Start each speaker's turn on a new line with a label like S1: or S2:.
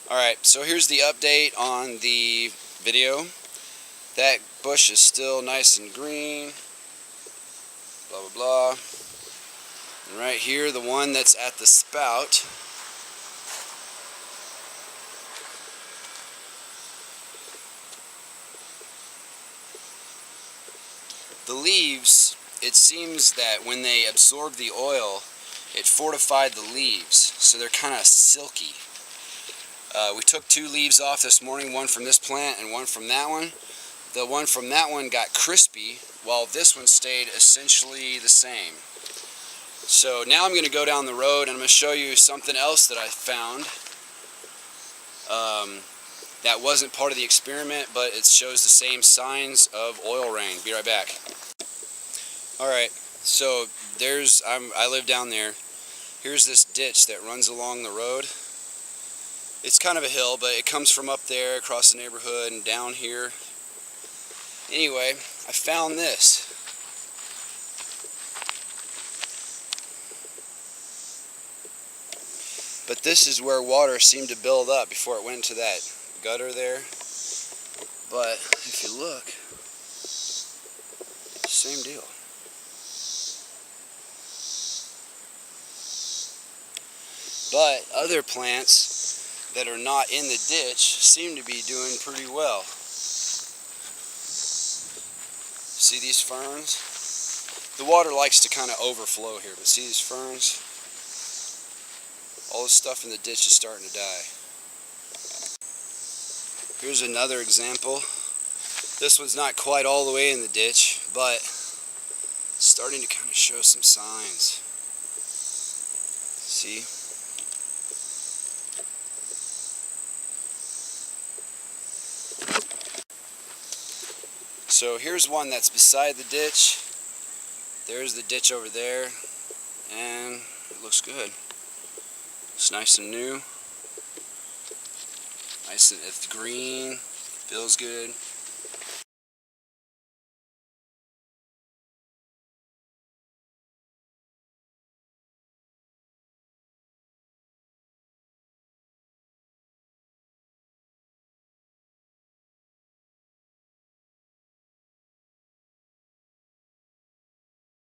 S1: Alright, so here's the update on the video. That bush is still nice and green. Blah blah blah. And right here, the one that's at the spout. The leaves, it seems that when they absorbed the oil, it fortified the leaves, so they're kind of silky. We took 2 leaves off this morning, one from this plant and one from that one. The one from that one got crispy, while this one stayed essentially the same. So now I'm going to go down the road and I'm going to show you something else that I found. That wasn't part of the experiment, but it shows the same signs of oil rain. Be right back. Alright, so I live down there. Here's this ditch that runs along the road. It's kind of a hill, but it comes from up there across the neighborhood and down here. Anyway, I found this. But this is where water seemed to build up before it went to that gutter there. But if you look, same deal. But other plants that are not in the ditch seem to be doing pretty well. See these ferns? The water likes to kind of overflow here, but see these ferns? All the stuff in the ditch is starting to die. Here's another example. This one's not quite all the way in the ditch, but it's starting to kind of show some signs. See? So here's one that's beside the ditch. There's the ditch over there, and it looks good. It's nice and new. Nice and it's green, feels good.